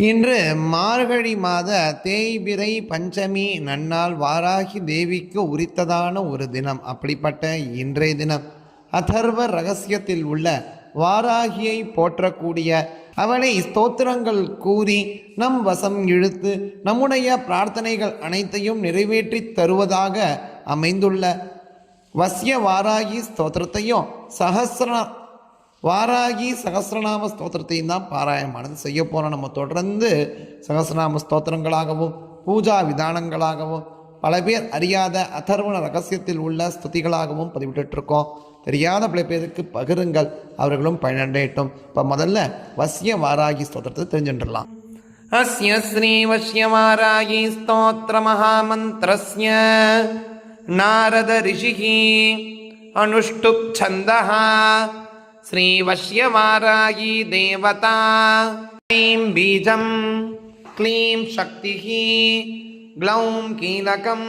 இன்று மார்கழி மாத தேய்பிறை பஞ்சமி நன்னாள் வாராகி தேவிக்கு உரித்ததான ஒரு தினம். அப்படிப்பட்ட இன்றைய தினம் அதர்வ ரகசியத்தில் உள்ள வாராகியை போற்றக்கூடிய அவளை ஸ்தோத்திரங்கள் கூறி நம் வசம் இழுத்து நம்முடைய பிரார்த்தனைகள் அனைத்தையும் நிறைவேற்றி தருவதாக அமைந்துள்ள வசிய வாராகி ஸ்தோத்திரத்தையும் வாராகி சகசிரநாம ஸ்தோத்திரத்தையும் தான் பாராயணமானது செய்ய போகிறோம். நம்ம தொடர்ந்து சகசிரநாம ஸ்தோத்திரங்களாகவும் பூஜா விதானங்களாகவும் பல பேர் அறியாத அதர்வண ரகசியத்தில் உள்ள ஸ்துதிகளாகவும் பதிவிட்டுருக்கோம். தெரியாத பல பேருக்கு பகிருங்கள், அவர்களும் பயனடையட்டும். இப்போ முதல்ல வசிய வாராகி ஸ்தோத்திரத்தை தெரிஞ்சுட்டுலாம். அஸ்ய ஸ்ரீ வசிய வாராகி ஸ்தோத்திர மகாமந்திரஸ்ய நாரத ரிஷிஹி அனுஷ்டுப் சந்தஹ ஸ்ரீ வஷ்யவாராகி தேவதா க்ளீம் பீஜம் க்ளீம் சக்திஹி க்ளௌம் கீலகம்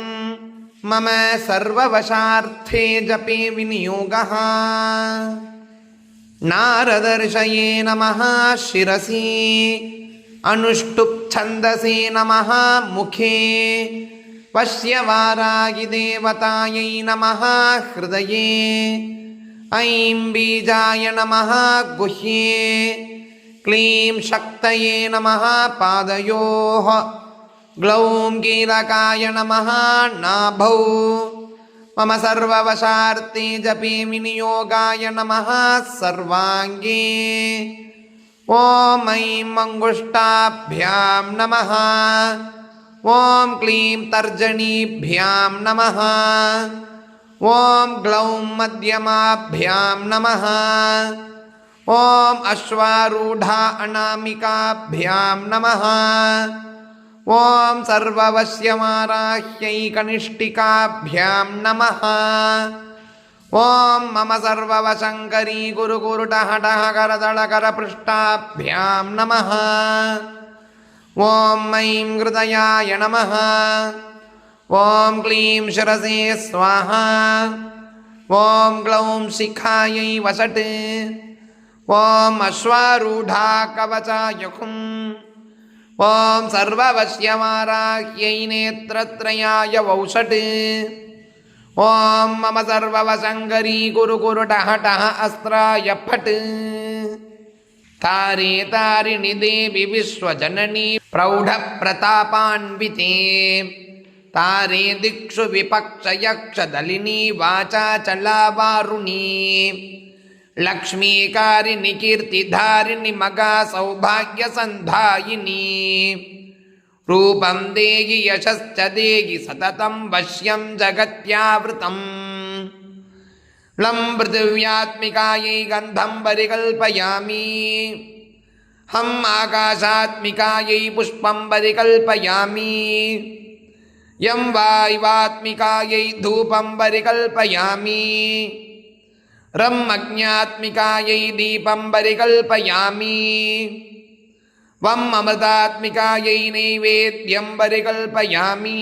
மம சர்வவசார்த்தே ஜபே விநியோகः. நாரதர்ஷயே நமः சிரசி அனுஷ்டுப் சந்தசே நமः முகே வஷ்யவாராகி தேவதாயை நமः ஹ்ருதயே ஐம் பீஜாய நமः குஹ்யே க்ளீம் சக்தயே நமः பாதயோः க்ளௌம் கீலகாய நமः நாபௌ மம சர்வவசார்த்தே ஜபே விநியோகாய நமः சர்வாங்கே. ஓம் ஐம் அங்குஷ்டாभ्याம் நமः ஓம் க்ளீம் தர்ஜனீभ्याம் நமः ஓம் க்ளௌம் மத்யமாभ्याம் நமः ஓம் அஸ்வாரூடா அநாமிகாभ्याம் நமः ஓம் சர்வவஸ்யமாராஹ்யை கனிஷ்டிகாभ्याம் நமः ஓம் மம சர்வவசங்கரி குருகுருடஹடஹ கரதளகரபிருஷ்டாभ्याம் நமः ஓம் ஐம் ஹ்ருதயாய நமः ஓம் க்ளீம் சிரசே ஸ்வாஹா ஓம் க்ளௌம் சிகாயை வசட் ஓம் அஸ்வாரூடா கவசாயுகும் ஓம் சர்வவஸ்யமாராஹ்யை நேத்ரத்ரயாய வௌஷட் ஓம் மம சர்வவசங்கரி குருகுருடஹடஹ அஸ்த்ராய ஃபட். தாரே தாரிணி தேவி விஸ்வஜனனி பிரௌಢ பிரதாபான்விதே தாரே திக்ஷு விபக்ஷயக்ஷதலினி வாசாச்சலாவாருணி லக்ஷ்மீகாரிணி கீர்த்திதாரிணி மகா சௌபாக்யசந்தாயினி ரூபம் தேகி யசஸ்ச தேகி சததம் வஷ்யம் ஜகத்யாவ்ருதம் லம் பிருத்திவ்யாத்மிகாயை கந்தம் பரிகல்பயாமி ஹம் ஆகாசாத்மிகாயை புஷ்பம் பரிகல்பயாமி யம் வாய்வாத்மிகாயை தூபம் பரிகல்பயாமி ரம் அக்ஞாத்மிகாயை தீபம் பரிகல்பயாமி வம் அமிர்தாத்மிகாயை நைவேத்யம் பரிகல்பயாமி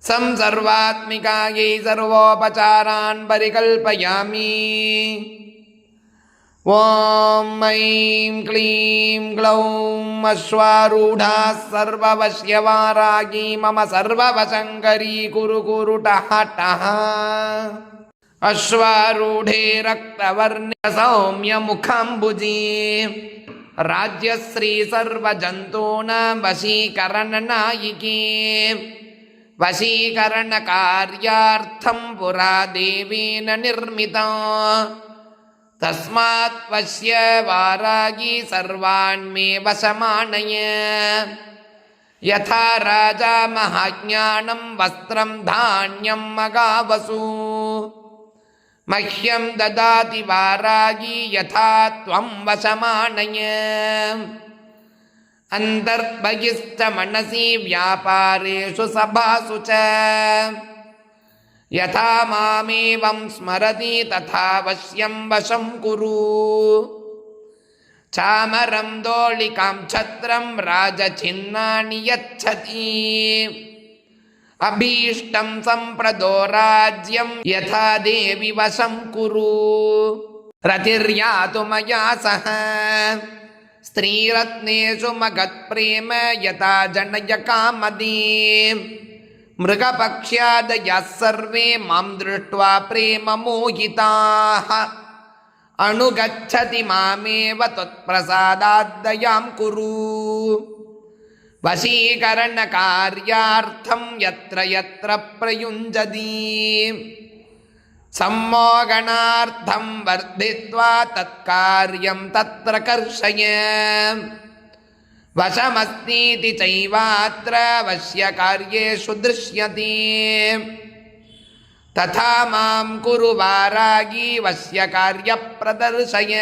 சம் சர்வாத்மிகாயை சர்வோபசாரான் பரிகல்பயாமி. ஓம் ஐம் க்ளீம் க்ளௌம் அஸ்வாரூடா சர்வவஸ்யவாராகி மம சர்வவசங்கரி குருகுருடஹடஹ அஸ்வாரூடே ரக்தவர்ண சௌம்ய முகாம்புஜி ராஜ்யஸ்ரீ சர்வஜந்தூனாம் வசீகரண நாயிகே வசீகரண கார்யார்த்தம் புரா தேவேன நிர்மிதா தஸ்மாத் வஸ்ய வாராகி சர்வான்மே வசமானய யதா ராஜா மகாஜ்ஞானம் வஸ்திரம் தான்யம் மகாவசு மஹ்யம் ததாதி வாராகி யதா த்வம் வசமானய அந்தர்பகிஸ்த மனசி வியாபாரேஷு சபாசு ச யதா மாமேவம் ஸ்மரதி ததா வஸ்யம் வசம் குரு சாமரம் தோளிகாம் சத்ரம் ராஜசின்னானி யச்சதி அபீஷ்டம் சம்பிரதோ ராஜ்யம் யதா தேவி வசம் குரு ரதிர்யாது மயா சஹ स्त्रीरत्नेषु मगत्प्रेम यथा जनयकामदी मृगपक्ष्यादयः सर्वे मां दृष्ट्वा प्रेममोहिताः अनुगच्छति मामेव त्वत्प्रसादाद्दयां कुरु वशीकरणकार्यार्थं यत्र यत्र प्रयुञ्जति सम्मोहनार्थं वर्धित्वा तत्कार्यं तत्र कर्षय वशमस्तीति चैवात्र वश्यकार्येषु दृश्यते तथा मां कुरु वारागी वश्यकार्यप्रदर्शय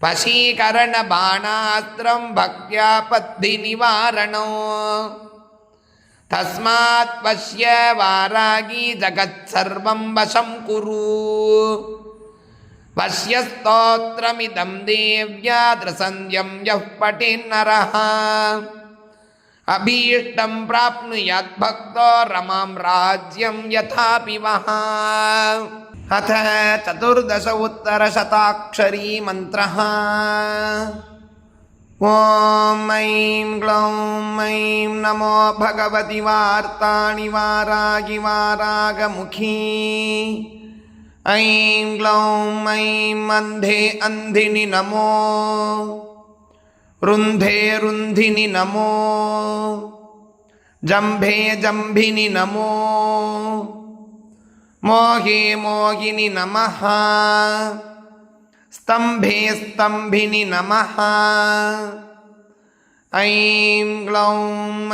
वशीकरणबाणास्त्रं भक्त्यापद्धिनिवारणो तस्मात् वश्य वारागी जगत्सर्वं वशं कुरु वश्यस्तोत्रमिदं देव्या त्रिसन्ध्यं यः पठेन्नरः अभीष्टं प्राप्नुयात् भक्तो रमां राज्यं यथापि वः। अथ 14 उत्तरशताक्षरी मन्त्रः। ॐ ऐं ग्लौं ऐं नमो भगवति वार्ताणि वारागि वारागमुखी ऐं ग्लौं ऐं अन्धे अन्धिनि नमो रुन्धे रुन्धिनि नमो जम्भे जम्भिनि नमो मोहे मोहिनि नमः स्तम्भे स्तम्भिनि नमः ऐं ग्लौं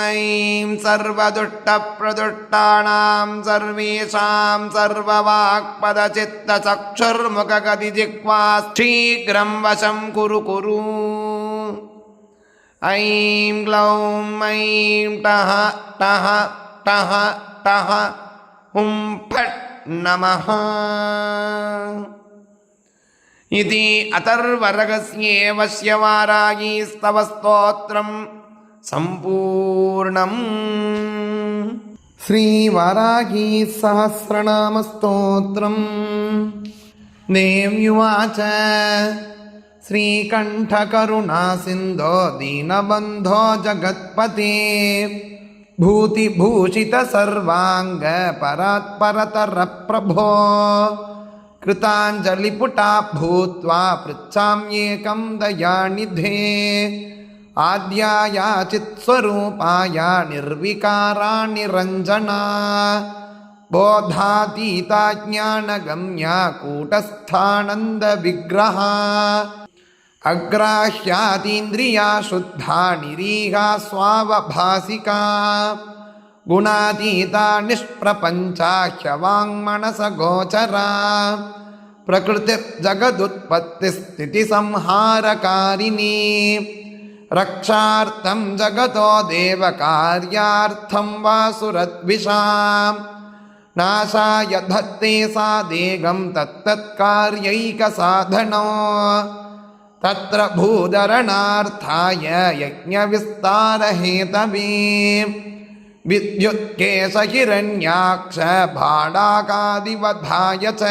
ऐं सर्वदुष्टप्रदुष्टानां सर्वेषां सर्ववाक्पदचित्तचक्षुर्मुखगतिजिह्वा शीघ्रं वशं कुरु कुरु ऐं ग्लौं ऐं टः टः टः टः हुं फट् नमः इति अथर्वरहस्ये वश्यवारागी स्तवस्तोत्रं सम्पूर्णम्। श्रीवारागी सहस्रनामस्तोत्रं देव्युवाच श्रीकण्ठकरुणासिन्धो दीनबन्धो जगत्पते भूतिभूषितसर्वाङ्ग परात्परतरप्रभो कृताञ्जलिपुटा भूत्वा पृच्छाम्येकं दयानिधे आद्याया चित्स्वरूपाया निर्विकारा निरञ्जना बोधातीता ज्ञानगम्या कूटस्थानन्दविग्रहा अग्राह्यातीन्द्रिया शुद्धा निरीहा स्वावभासिका गुणातीता निष्प्रपञ्चा ह्यवाङ्मनसगोचरा प्रकृतिर्जगदुत्पत्तिस्थितिसंहारकारिणी रक्षार्थं जगतो देवकार्यार्थं वासुरद्विषां नाशाय धत्ते सा देगं तत्तत्कार्यैकसाधनो तत्र भूधरणार्थाय यज्ञविस्तारहेतवे विद्युत्केशहिरण्याक्ष भाडाकादिवधाय च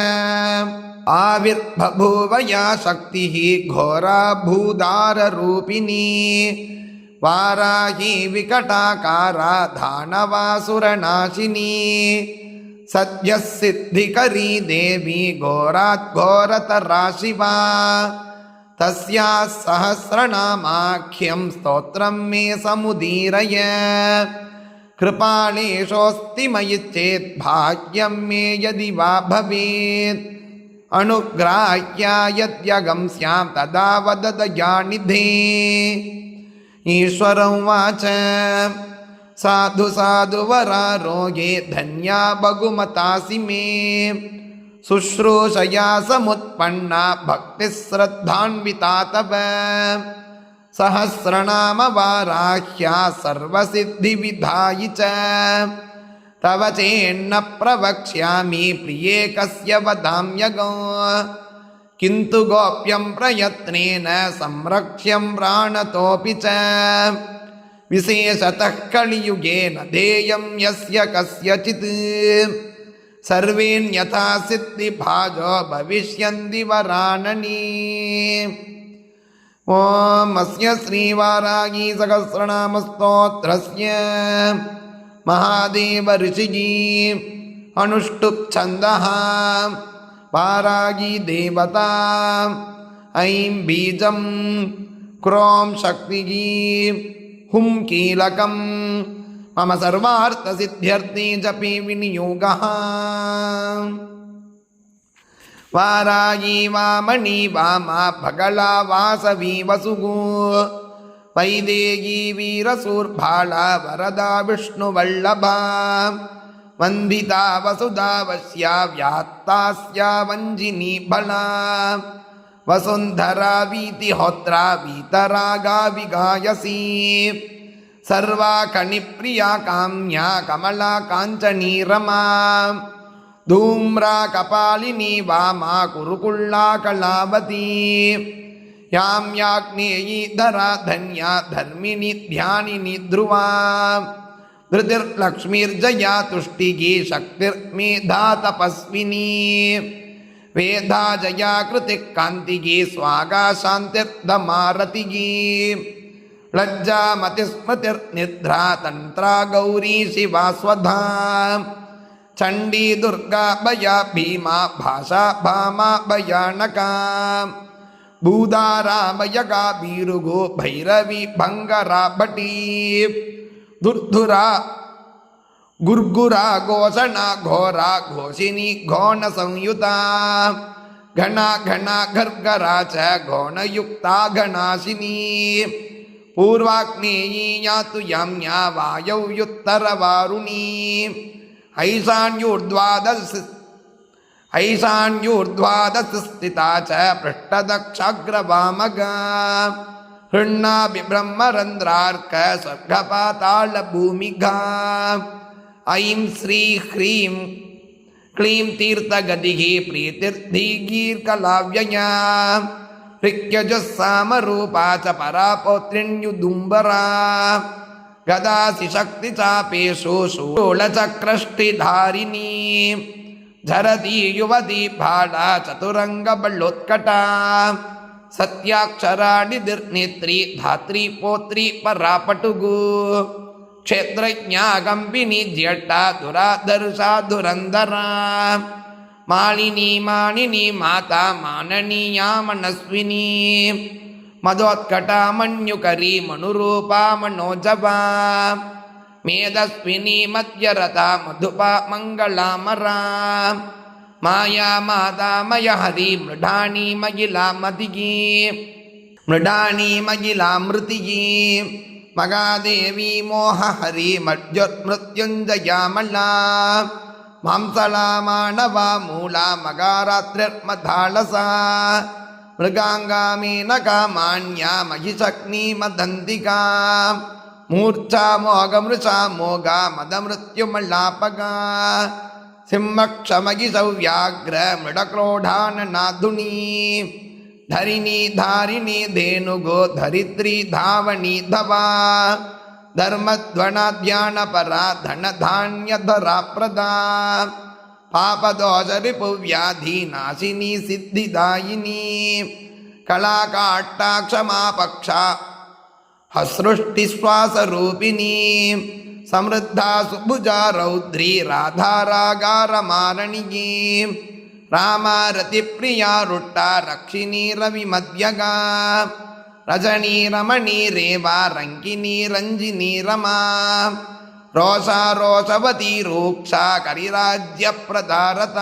आविर्बभूव या शक्तिः घोरा भूदाररूपिणी वाराही विकटाकारा दानवासुरनाशिनी सद्यः सिद्धिकरी देवी घोराद्घोरतरा शिवा तस्याः सहस्रनामाख्यं स्तोत्रं मे समुदीरय कृपालेशोऽस्ति मयि चेत् भाग्यं मे यदि वा भवेत् अनुग्राह्या यद्यगं स्यां तदा वद दयानिधे। ईश्वर उवाच साधु साधु वरारोगे धन्या बहुमतासि मे शुश्रूषया समुत्पन्ना भक्तिश्रद्धान्विता तव सहस्रनाम वाराह्या सर्वसिद्धिविधायि च तव चेन्न प्रवक्ष्यामि प्रिये कस्य वदाम्यगो किन्तु गोप्यं प्रयत्नेन संरक्ष्यं प्राणतोऽपि च विशेषतः कलियुगे न देयं यस्य कस्यचित् सर्वेऽन्यथा सिद्धिभाजो भविष्यन्ति वराननी। ಓಂ ಅಸ್ಯ ಶ್ರೀವಾರಾಗಿ ಸಹಸ್ರನಾಮಸ್ತೋತ್ರಸ್ಯ ಮಹಾದೇವ ಋಷಿಗಿ ಅನುಷ್ಠುಪ್ ಛಂದಃ ವಾರಾಗಿ ದೇವತಾ ಐಂ ಬೀಜಂ ಕ್ರೋಂ ಶಕ್ತಿಗಿ ಹುಂ ಕೀಲಕಂ ಮಮ ಸರ್ವಾರ್ಥಸಿದ್ಧ್ಯರ್ಥಿ ಜಪಿ ವಿನಿಯೋಗಃ ವಾರಾಗಿ ವಾಮಣಿ ವಾಮ ಭಗಳ ವಾಸವಿ ವಸುಗು ವೈದೇಹಿ ವೀರಸೂರ್ಭಾಳ ವರದಾ ವಿಷ್ಣುವಲ್ಲಭ ವಂದಿತಾ ವಸುಧಾವಸ್ಯ ವ್ಯಾತ್ತಾಸ್ಯ ವಂಜಿನಿ ಬಲ ವಸುಂಧರಾ ವೀತಿಹೋತ್ರ ವೀತರಾಗಾ ವಿಗಾಯಸಿ ಸರ್ವಾ ಕಣಿಪ್ರಿಯಾ ಕಾಮ್ಯ ಕಮಲಾ ಕಾಂಚನೀ ರಮಾ ಧೂಮ್ರಾ ಕಪಾಲಿನಿ ವಾಮಾ ಕುರುಕುಳ್ಳಾ ಕಲಾವತಿ ಯಾಂ ಯಾಜ್ಞೇಯೀ ಧರಾ ಧನ್ಯಾ ಧರ್ಮಿಣಿ ಧ್ಯಾನಿನಿ ಧ್ರುವಾ ಧೃತಿರ್ಲಕ್ಷ್ಮೀರ್ಜಯಾ ತುಷ್ಟಿಗಿ ಶಕ್ತಿರ್ಮೇಧಾ ತಪಸ್ವಿನಿ ವೇದಾ ಜಯಾ ಕೃತಿ ಕಾಂತಿಗಿ ಸ್ವಾಗಾ ಶಾಂತಿರ್ಧಮಾರತಿಗಿ ಲಜ್ಜಾ ಮತಿಸ್ಮೃತಿರ್ನಿದ್ರಾ ತಂತ್ರಾ ಗೌರಿ ಶಿವಾ ಸ್ವಧಾ ಚಂಡೀ ದುರ್ಗಾ ಭಯ ಭೀಮಾ ಭಾಷಾ ಭಾಮಾ ಭಯಾನಕ ಭೂದಾರಾಮಯಗಾ ಬೀರುಗೋ ಭೈರವಿ ಭಂಗರಾ ಭಟೀ ದುರ್ಧುರಾ ಗುರ್ಗುರಾ ಘೋಷಣ ಘೋರಾ ಘೋಷಿನಿ ಘೋಣ ಸಂಯುತ ಘಣ ಘಣ ಘರ್ಗರಾ ಚ ಘೋಣಯುಕ್ತಾ ಘನಾಶಿನಿ ಪೂರ್ವಾಗ್ನೇಯೀ ಯಾತು ಯಾಮ್ಯಾ ವಾಯವ್ಯುತ್ತರವಾರುಣೀ ಐಶಾನ್ಯೂರ್ಧ್ವಾದಶ ಸ್ಥಿತಾ ಚ ಪೃಷ್ಠದಕ್ಷಾಗ್ರವಾಮಗ ಹೃಣ್ಣಾಭಿ ಬ್ರಹ್ಮರಂಧ್ರಾರ್ಕ ಸ್ವರ್ಗಪಾತಾಳ ಭೂಮಿಘಾ ಐಂ ಶ್ರೀ ಹ್ರೀಂ ಕ್ಲೀಂ ತೀರ್ಥಗದಿಗಿ ಪ್ರೀತಿರ್ಧಿಗೀರ್ಕಲಾವ್ಯಯ ಋಕ್ಯಜಸ್ಸಾಮರೂಪಾ ಚ ಪರಾಪೌತ್ರಿಣ್ಯುದುಂಬರಾ ಗದಾಸಿ ಶಕ್ತಿ ಚಾಪೇಶು ಶೂಲಚಕ್ರಷ್ಟಿಧಾರಿಣೀ ಝರತಿ ಯುವತಿ ಬಾಳ ಚತುರಂಗ ಬಳ್ಳೋತ್ಕಟ ಸತ್ಯಾಕ್ಷರಾಣಿ ನಿರ್ನೇತ್ರಿ ಧಾತ್ರಿ ಪೋತ್ರಿ ಪರಾಪಟುಗು ಕ್ಷೇತ್ರಜ್ಞಾ ಗಂಭಿನಿ ಜ್ಯೇಷ್ಠ ದುರಾದರ್ಶ ಧುರಂಧರ ಮಾಲಿನಿ ಮಾಣಿನಿ ಮಾತಾ ಮಾನನೀಯಾ ಮನಸ್ವಿನಿ ಮದೋತ್ಕಟ ಮನ್ಯುಕರಿ ಮನುರೂಪಾ ಮನೋಜವಾ ಮೇಧಸ್ವಿನಿ ಮಧ್ಯರಥ ಮಧುಪ ಮಂಗಳಾಮರಾ ಮಾಯಾ ಮಾತಾಮಯ ಹರಿ ಮೃಢಾಣಿ ಮಗಿಲಾ ಮದಿಗಿ ಮೃಢಾಣಿ ಮಗಿಲಾ ಮೃತಿಗಿ ಮಗಾದೇವಿ ಮೋಹ ಹರಿ ಮೃತ್ಯುಂಜಯಾಮಲಾ ಮಾಂಸಳಾ ಮಾನವ ಮೂಲ ಮಗಾರಾತ್ರಿರ್ಮಧಾಳಸ ಮೃಗಾಂಗಾ ಮೇನಕಾ ಮಾನ್ಯಾ ಮಹಿಷಗ್ನಿ ಮದಂತಿಕಾ ಮೂರ್ಛಾ ಮೋಗ ಮೃಷಾ ಮೋಗ ಮದ ಮೃತ್ಯುಮಲ್ಲಾಪಗ ಸಿಂಹಕ್ಷಮಗಿಸೌ ವ್ಯಾಘ್ರ ಮೃಡಕ್ರೋಢಾನನಾಧುನಿ ಧರಿಣಿ ಧಾರಿಣಿ ಧೇನುಗೋ ಧರಿತ್ರಿ ಧಾವಣಿ ಧವಾ ಧರ್ಮಧ್ವನಾಧ್ಯಾನ ಪರ ಧನಧಾನ್ಯಧರಾ ಪ್ರದಾ ಪಾಪದೋಷ ರಿಪುವ್ಯಾಧಿ ನಾಶಿನಿ ಸಿದ್ಧಿದಾಯಿನಿ ಕಳಾಕಾಟ್ಟಾಕ್ಷಮಾಪಕ್ಷ ಹಸೃಷ್ಟಿಶ್ವಾಸರೂಪಿಣಿ ಸಮೃದ್ಧಾ ಸುಭುಜಾ ರೌದ್ರಿ ರಾಧಾರಾಗಾರ ಮಾರಣಿಗಿ ರಾಮಾರತಿ ಪ್ರಿಯಾ ರುಟ್ಟ ರಕ್ಷಿಣಿ ರವಿ ಮಧ್ಯಗಾ ರಜಣೀ ರಮಣೀ ರೇವಾ ರಂಕಿನಿ ರಂಜಿನಿ ರಮಾ ರೋಷಾ ರೋಷವತಿ ರೂಕ್ಷಾ ಕರಿರಾಜ್ಯ ಪ್ರದಾರತ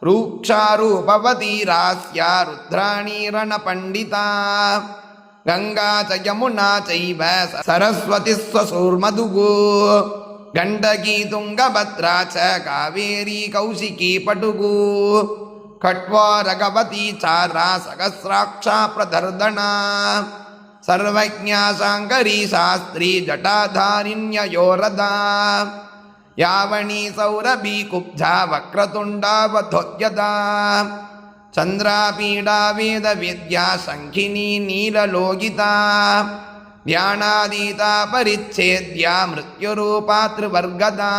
ರೂಕ್ಷಾ ರೂಪವತಿ ರಾಸ್ಯ ರುದ್ರಾಣಿ ರಣಪಂಡಿತಾ ಗಂಗಾ ಚ ಯಮುನಾ ಚೈವ ಸರಸ್ವತಿ ಸ್ವಸೂರ್ಮಧುಗು ಗಂಡಕಿ ತುಂಗಭದ್ರಾ ಚ ಕಾವೇರಿ ಕೌಶಿಕಿ ಪಟುಗು ಖಟ್ವಾ ರಘವತಿ ಚಾರಾ ಸಹಸ್ರಾಕ್ಷಾ ಪ್ರದರ್ದನಾ ಸರ್ವಜ್ಞಾ ಶಾಂಕರಿ ಶಾಸ್ತ್ರಿ ಜಟಾಧಾರಿಣ್ಯಯೋರದಾ ಯಾವಣಿ ಸೌರಭಿ ಕುಬ್ಜಾ ವಕ್ರತುಂಡಾವಧೋದ್ಯದಾ ಚಂದ್ರಾಪೀಡಾ ವೇದ ವಿದ್ಯಾ ಶಂಖಿನಿ ನೀಲಲೋಗಿತಾ ಧ್ಯಾನಾದೀತಾ ಪರಿಚ್ಛೇದ್ಯಾ ಮೃತ್ಯುರೂಪಾ ತ್ರಿವರ್ಗದಾ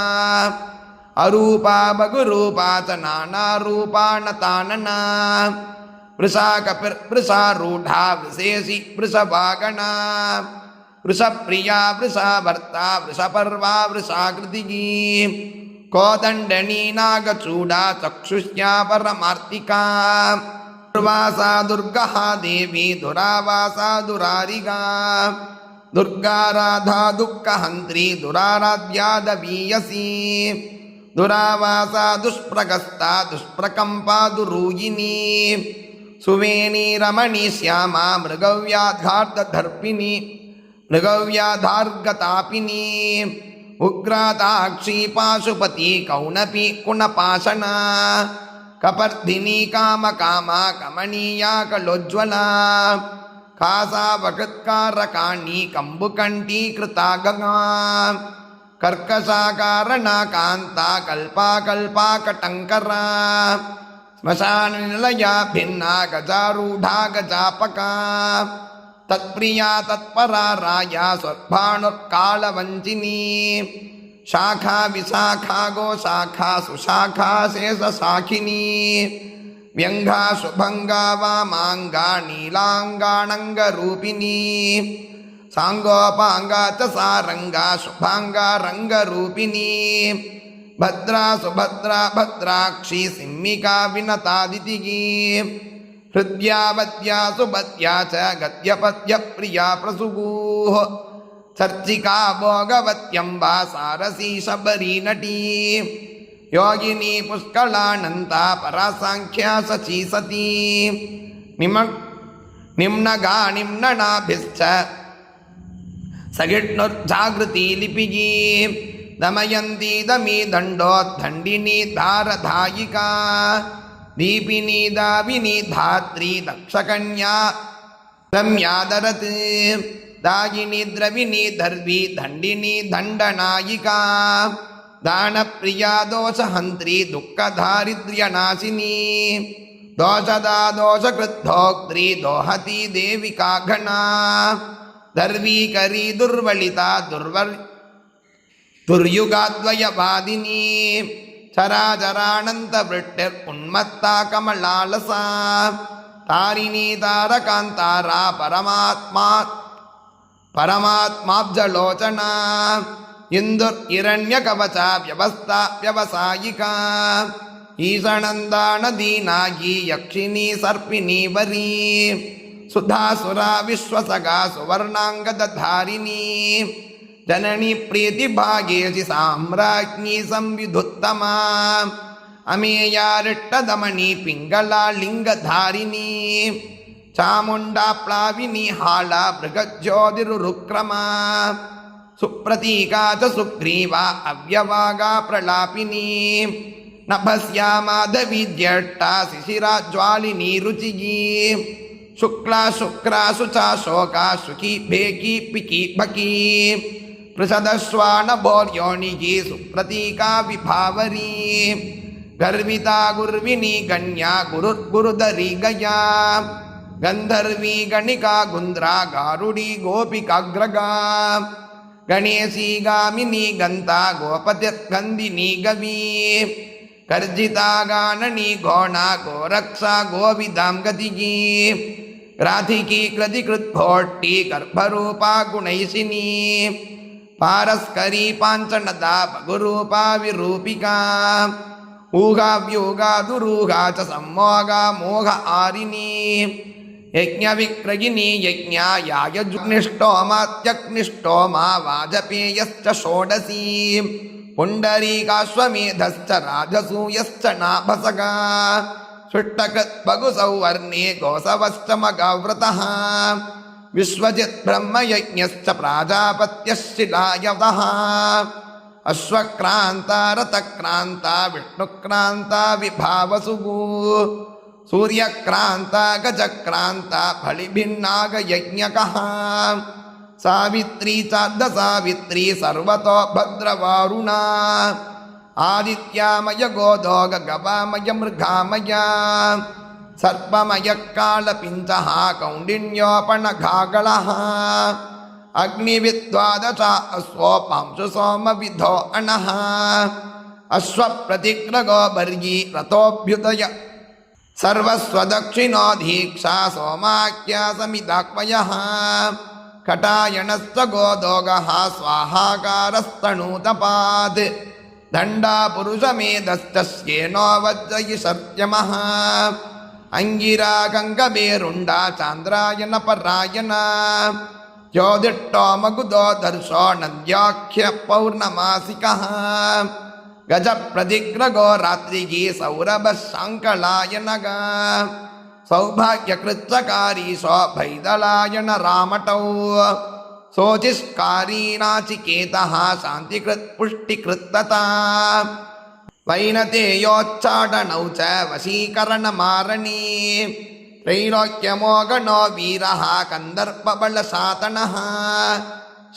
ಅರೂಪಾ ಬಗುರೂಪಾ ಚ ನಾನಾರೂಪಾಣ ತಾನನಾ वृषा कपिर्वृषारूढा वृषेशि वृषभागणा वृषप्रिया वृषाभर्ता वृषपर्वा वृषाकृतिगी कोदण्डनी नागचूडा चक्षुष्या परमार्तिका दुर्वासा दुर्गः देवी दुरावासा दुरारिगा दुर्गा राधा दुःखहन्त्री दुराराध्या दवीयसी दुरावासा दुष्प्रगस्ता दुष्प्रकम्पा दुरूयिनी सुवेणी रमणी श्यामा मृगव्याधार्दर्पिणी मृगव्याधार्गतापिनी उग्राताक्षी पाशुपति कौनपी कुणपाशना कपर्दिनी कामकामा कमनीया कलोज्ज्वला कासावकृत्कारकाणी कम्बुकण्ठी कृतागगा कर्कशाकारणा कान्ता कल्पाकल्पा कटङ्करा श्मशाननिलया भिन्ना गजारूढा गजापका तत्प्रिया तत्परा राया स्वभानुर्कालवञ्चिनी शाखा विशाखा गोशाखा सुशाखा शेषशाखिनी व्यङ्गा शुभङ्गा वामाङ्गा नीलाङ्गाणङ्गरूपिणी साङ्गोपाङ्गा च सारङ्गा शुभाङ्गा रङ्गरूपिणी भद्रा सुभद्रा भद्राक्षी सिंहिका विनतादितिगी हृद्या वद्या सुभद्या च गद्यपद्यप्रिया प्रसुगूः चर्चिका भोगवत्यम्बा सारसी शबरी नटी योगिनी पुष्कलानन्ता परासाङ्ख्या सची सती निम्नगा निम्ननाभिश्च सगिष्णुर्जागृती लिपिगी दमयन्ती दमी दण्डोद्दण्डिनी धारधायिका दीपिनी दाविनी धात्री दक्षकन्या रम्यादरत् दायिनी द्रविणी दर्वी दण्डिनी दण्डनायिका दानप्रिया दोषहन्त्री दुःखदारिद्र्यनाशिनी दोषदा दोषकृद्धोक्त्री दोहती देविका घना दर्वीकरी दुर्वलिता दुर्युगाद्वयवादिनी चराचरानन्तवृष्टिर्उन्मत्ता कमलालसा तारिणी तारकान्तारा परमात्माब्जलोचना इंदुर्हिरण्यकवचा व्यवस्था व्यवसायिका ईशनन्दानदीनागी यक्षिणी सर्पिणी वरी सुधासुरा विश्वसगा सुवर्णाङ्गदधारिणी जननी प्रीतिभागेशि साम्राज्ञी संविधुत्तमा अमेया रिट्टदमनी पिङ्गला लिङ्गधारिणी चामुण्डा प्लाविनी हाला बृहज्योतिरुरुक्रमा सुप्रतीका च सुग्रीवा अव्यवागा प्रलापिनी नभस्या माधवी ज्येष्ठा शिशिरा ज्वालिनी रुचिगी शुक्ला शुक्रा शुचा शोका शुकी भेकी पिकी बकी पृषदश्वानभोर्योनिगी सुप्रतीका विभावरी गर्विता गुर्विनी गण्या गुरुर्गुरुदरी गया गंधर्वी गणिका गुंद्रा गारुडी गोपिकाग्रगा गणेशी गामिनी गंता गोपतिर्गंधिनी गवी कर्जिता गाननी घोणा गोरक्षा गोविदां गतिगी राधिकी कृतिकृद्भोट्टी गर्भरूपा गुणैशिनी पारस्करी पांचनदा भगुरूपा विरूपिका ऊहाव्यूगा दुरूहा च सम्मोगा मोह आरिणी यज्ञविक्रयिनी यज्ञा यायजुग्निष्टोमात्यग्निष्टोमा वाजपेयश्च षोडशी पुण्डरीकाश्वमेधश्च राजसूयश्च नाभसगा सुट्टकृत्पगुसौवर्णे गोसवश्च मगाव्रतः विश्वजित् ब्रह्मयज्ञश्च प्राजापत्यः शिलायवः अश्वक्रान्ता रथक्रान्ता विष्णुक्रान्ता विभावसुगु सूर्यक्रान्ता गजक्रान्ता फलिभिन्नागयज्ञकः सावित्री चार्धसावित्री सर्वतो भद्रवारुणा आदित्यामय गोदोग गवामय मृगामया सर्पमय कालपिञ्चः कौण्डिन्योपनघागळः अग्निविद्वादशा अश्वोपांशु सोमविधो अणः अश्वप्रतिग्रगो बर्गी रथोऽभ्युदय सर्वस्वदक्षिणो दीक्षा सोमाख्या समिदाक्वयः कटायणश्च गोदोगः स्वाहाकारस्तनूतपात् दण्डा पुरुषमेधश्च श्येनो वज्रयि सत्यमः अंगिरा गंगबेरुंडा चांद्रायन परायण ज्योतिष्ठो मगुदो दर्शो नद्याख्य पौर्णमासिकः गज प्रदिग्रगो रात्रिगी सौरभ शांकलायनग सौभाग्यकृत्सकारी सौभैदलायन रामटौ शोचिष्कारी नाचिकेतः शांतिकृत् पुष्टिकृत्तता वैनतेयोच्चाटनौ च वशीकरणमारणी त्रैलोक्यमोगणो वीरः कन्दर्पबलशातनः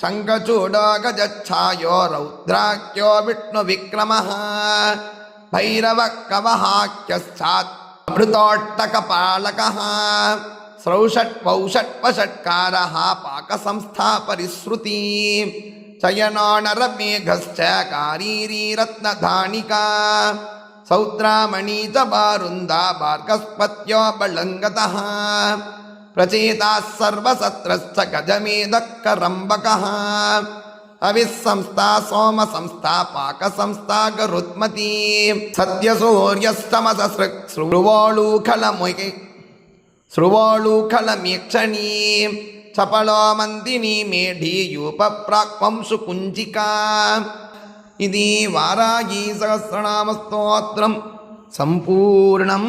शङ्खचूडो गजच्छायो रौद्राख्यो विष्णुविक्रमः भैरवः कवहाख्यश्चात्मृतोट्टकपालकः स्रौषट्वौषट्वषट्कारः पाकसंस्था परिश्रुति चयनो नरमेघश्च कारीरीरत्नधानिका सौद्रामणी च बारुन्दा बार्कस्पत्यो बलङ्गतः प्रचेताः सर्वसत्रश्च गजमेधः करम्बकः अविस्संस्था सोमसंस्था पाकसंस्था गरुत्मती सत्यसूर्यस्तमससृक् स्रुवोळूखलमेक्षणी चपलो मंदिनी मेढीयूप प्राक्वंशुकुञ्जिका इति वाराही सहस्रनाम स्तोत्रं सम्पूर्णम्।